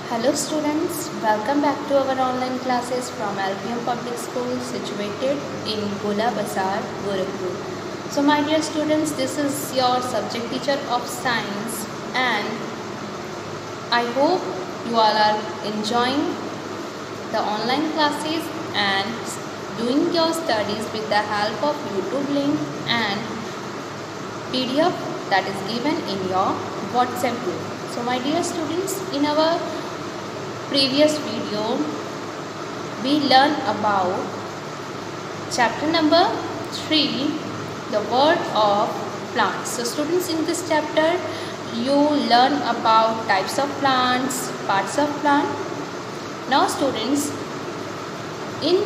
Hello students, welcome back to our online classes from LPM Public School situated in Gola Bazar, Gorakhpur. So my dear students, this is your subject teacher of science and I hope you all are enjoying the online classes and doing your studies with the help of YouTube link and PDF that is given in your WhatsApp group. So my dear students, in our previous video we learned about chapter number 3, the world of plants. So students, in this chapter you learn about types of plants, parts of plant. Now students, in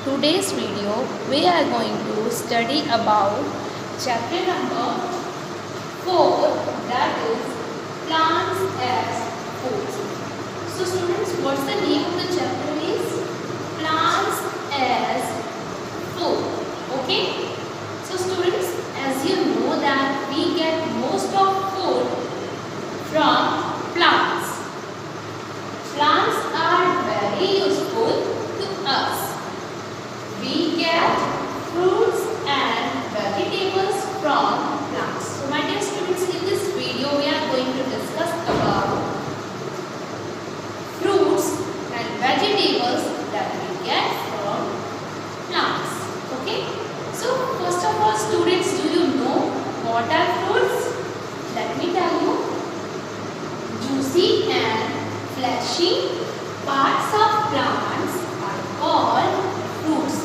today's video we are going to study about chapter number 4, that is plants as foods. So students, what's the name of the chapter is plants as food. Okay. So students, as you know that we get most of food from plants. Plants are very useful to us. We get fruits and vegetables from plants. So my dear students, in this video we are going to discuss about fruits and vegetables that we get from plants. Okay. So first of all students, do you know what are fruits? Let me tell you. Juicy and fleshy parts of plants are called fruits.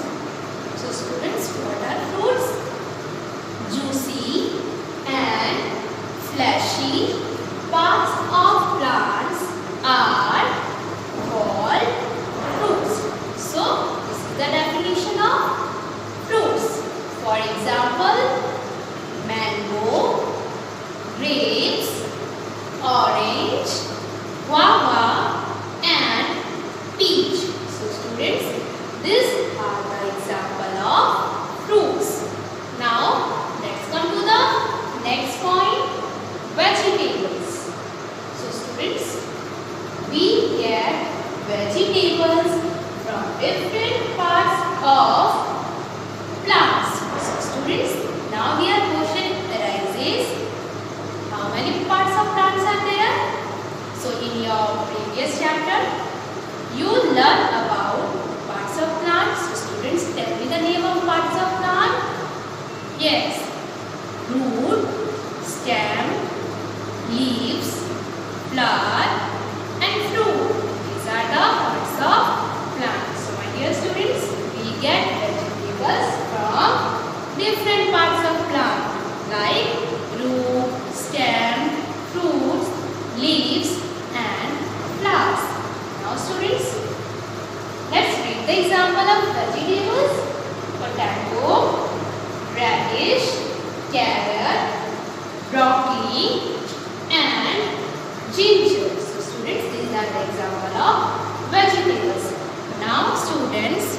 So students, what are fruits? Juicy and fleshy parts of plants are called fruits. So this is the definition of fruits. For example, mango, grapes, orange, guava and peach. So students, these are the example of fruits. Now let's come to the next point, vegetables. So students, we get vegetables from different parts of plants. So students, now here question arises, how many parts of plants are there? So in your previous chapter, you learn about parts of plants. So students, tell me the name of parts of plant. Yes, root, stem, leaves, flower and fruit. These are the parts of plants. So my dear students, we get vegetables from different parts of plant like root, stem, fruits, leaves and flowers. Now students, let's read the example of vegetables. Potato, radish, carrot, broccoli and ginger. So students, these are the example of vegetables. Now students,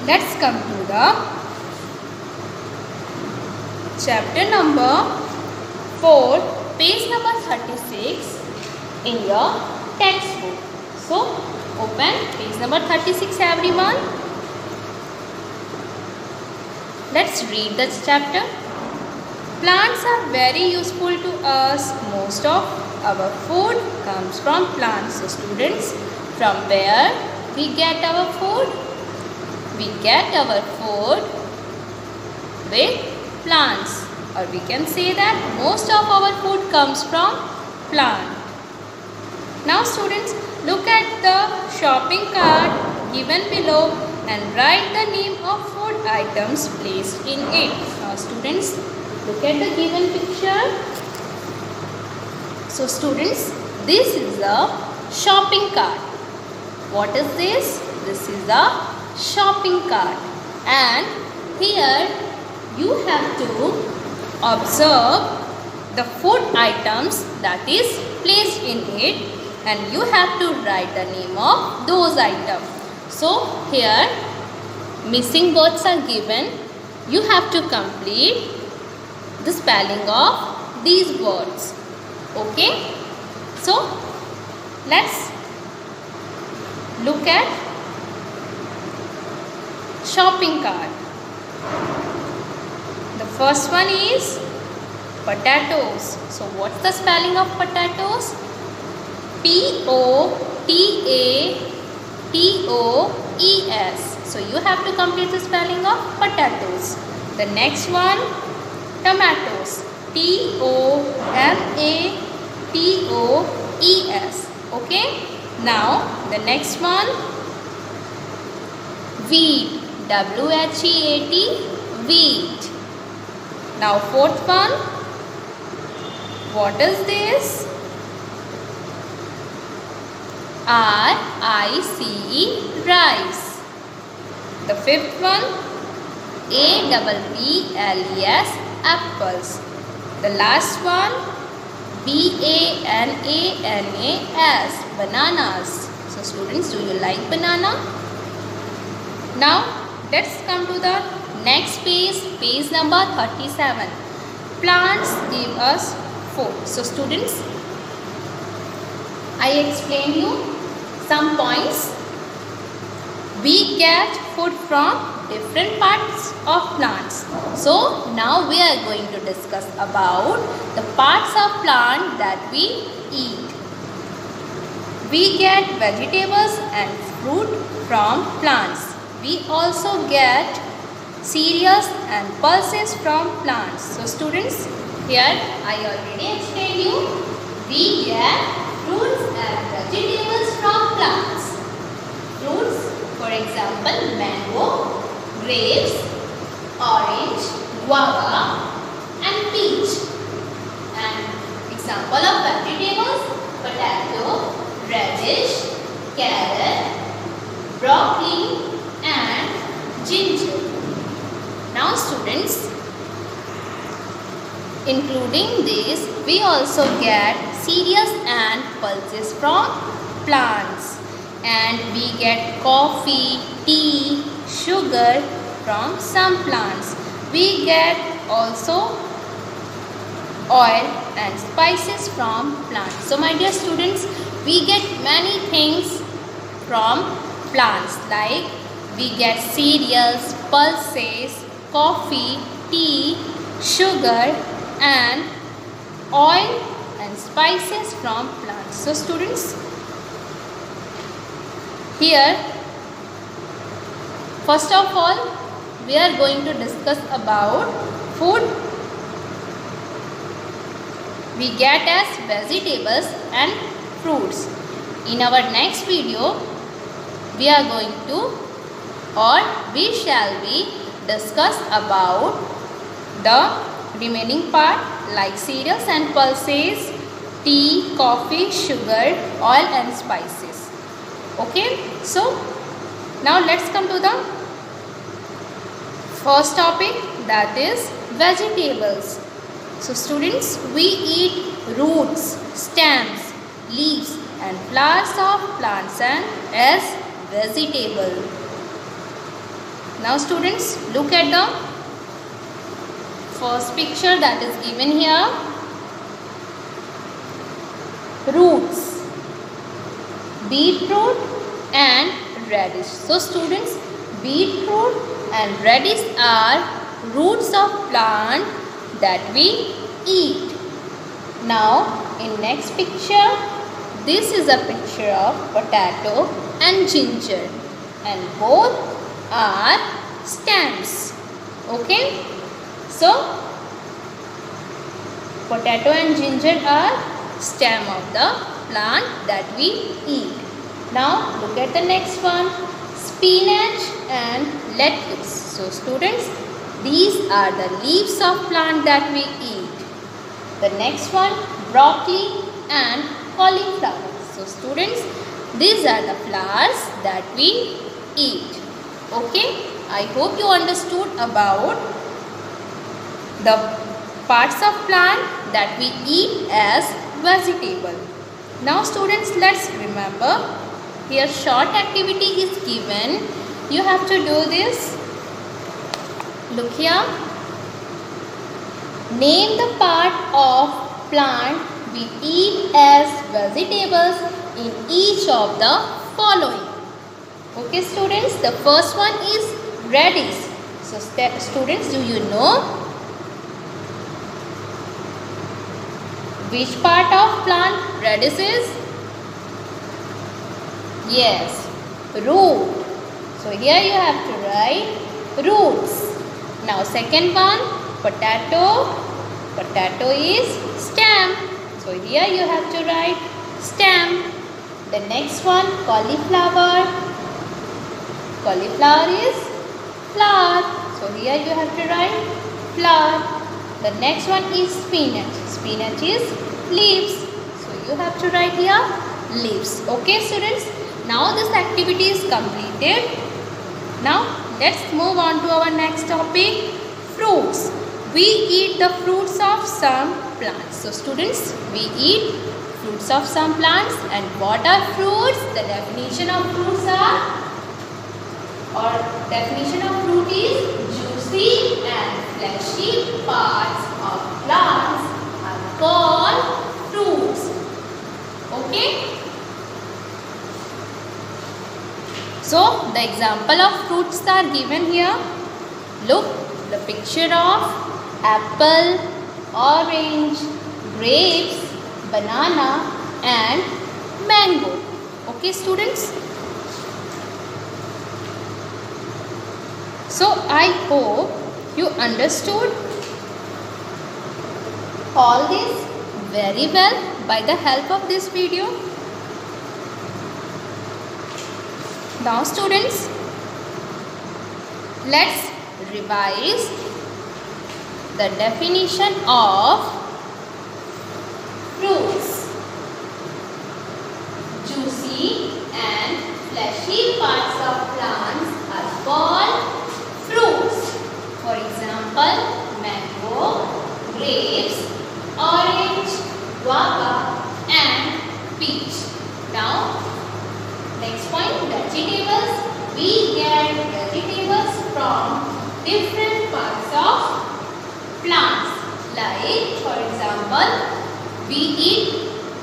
let's come to the chapter number 4, page number 36 in your textbook. So open page number 36 everyone. Let's read this chapter. Plants are very useful to us. Most of our food comes from plants. So students, from where we get our food? We get our food with plants, or we can say that most of our food comes from plant. Now students, look at the shopping cart given below and write the name of food items placed in it. Now students, look at the given picture. So students, this is a shopping cart. What is this? This is a shopping cart, and here you have to observe the food items that is placed in it and you have to write the name of those items. So here missing words are given. You have to complete the spelling of these words. Okay. So Let's look at shopping cart. The first one is potatoes. So what's the spelling of potatoes? P-O-T-A-T-O-E-S. So you have to complete the spelling of potatoes. The next one, tomatoes. T-O-M-A-T-O-E-S. Okay. Now the next one, wheat. W-H-E-A-T, wheat. Now fourth one, what is this? R-I-C-E, rice. The fifth one, A-P-P-L-E-S, apples. The last one, B-A-N-A-N-A-S, bananas. So students, do you like banana? Now let's come to the next page, page number 37. Plants give us food. So students, I explain you some points. We get food from different parts of plants. So now we are going to discuss about the parts of plant that we eat. We get vegetables and fruit from plants. We also get cereals and pulses from plants. So students, here I already explained you. We get fruits and vegetables from plants. Fruits, for example, mango, grapes, orange, guava and peach. And example of vegetables, potato, radish, carrot, broccoli and ginger. Now students, including this, we also get cereals and pulses from plants. And we get coffee, tea, sugar from some plants. We get also oil and spices from plants. So my dear students, we get many things from plants, like we get cereals, pulses, coffee, tea, sugar and oil and spices from plants. So students, here first of all we are going to discuss about food we get as vegetables and fruits. In our next video we are going to, or we shall be, discuss about the remaining part like cereals and pulses, tea, coffee, sugar, oil and spices. Okay, so now let's come to the first topic, that is vegetables. So students, we eat roots, stems, leaves and flowers of plants and as vegetable. Now students, look at the first picture that is given here. Roots, beetroot and radish. So students, beetroot and radish are roots of plant that we eat. Now in next picture, this is a picture of potato and ginger and both are stems. Okay, so potato and ginger are stem of the plant that we eat. Now look at the next one, spinach and lettuce. So students, these are the leaves of plant that we eat. The next one, broccoli and cauliflower. So students, these are the flowers that we eat. Okay, I hope you understood about the parts of plant that we eat as vegetable. Now students, let's remember, here short activity is given. You have to do this. Look here. Name the part of plant we eat as vegetables in each of the following. Okay students, the first one is radish. So students, do you know which part of plant radish is? Yes, root. So here you have to write roots. Now second one, potato. Potato is stem. So here you have to write stem. The next one, cauliflower. Cauliflower is flower. So here you have to write flower. The next one is spinach. Spinach is leaves. So you have to write here leaves. Okay students. Now this activity is completed. Now let's move on to our next topic, fruits. We eat the fruits of some plants. So students, we eat fruits of some plants. And what are fruits? The definition of fruits fruit is juicy and fleshy parts of plants are called fruits. Okay. So the example of fruits are given here. Look, the picture of apple, orange, grapes, banana and mango. Okay students. So I hope you understood all this very well by the help of this video. Now students, let's revise the definition of fruits. Juicy and fleshy parts of plants are called fruits. For example, mango, grapes, orange, guava and peach. Now, next point, vegetables. We get vegetables from different parts of plants. Like, for example, we eat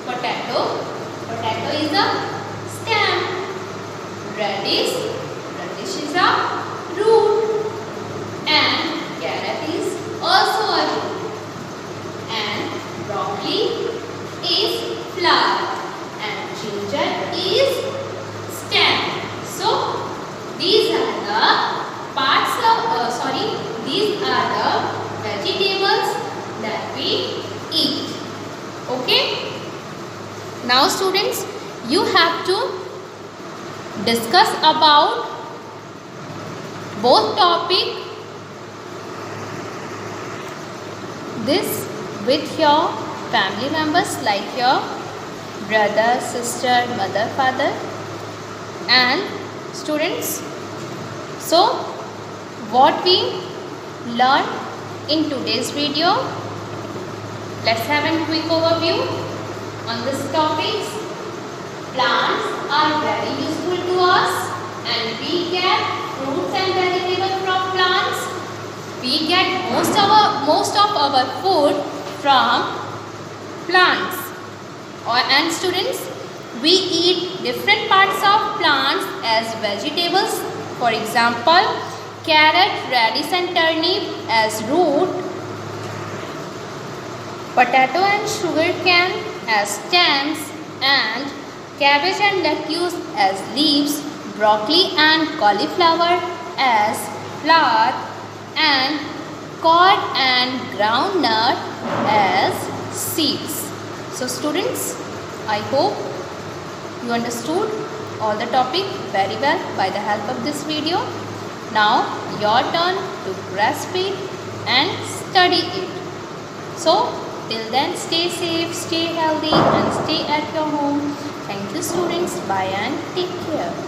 potato. Potato is a stem. Radish is a root. And carrot is also a root. And broccoli is flower. And ginger is stem. So these are the parts of these are the vegetables that we eat. Okay. Now students, you have to discuss about both topic this with your family members like your brother, sister, mother, father and students. So what we learned in today's video, let's have a quick overview on this topics. Plants are very useful to us and we get fruits and vegetables from plants. We get most of our food from plants. And students, we eat different parts of plants as vegetables. For example, carrot, radish and turnip as root, potato and sugarcane as stems, and cabbage and lettuce as leaves, broccoli and cauliflower as flower, and corn and groundnut as seeds. So students, I hope you understood all the topic very well by the help of this video. Now your turn to grasp it and study it. So till then, stay safe, stay healthy and stay at your home. Thank you students. Bye and take care.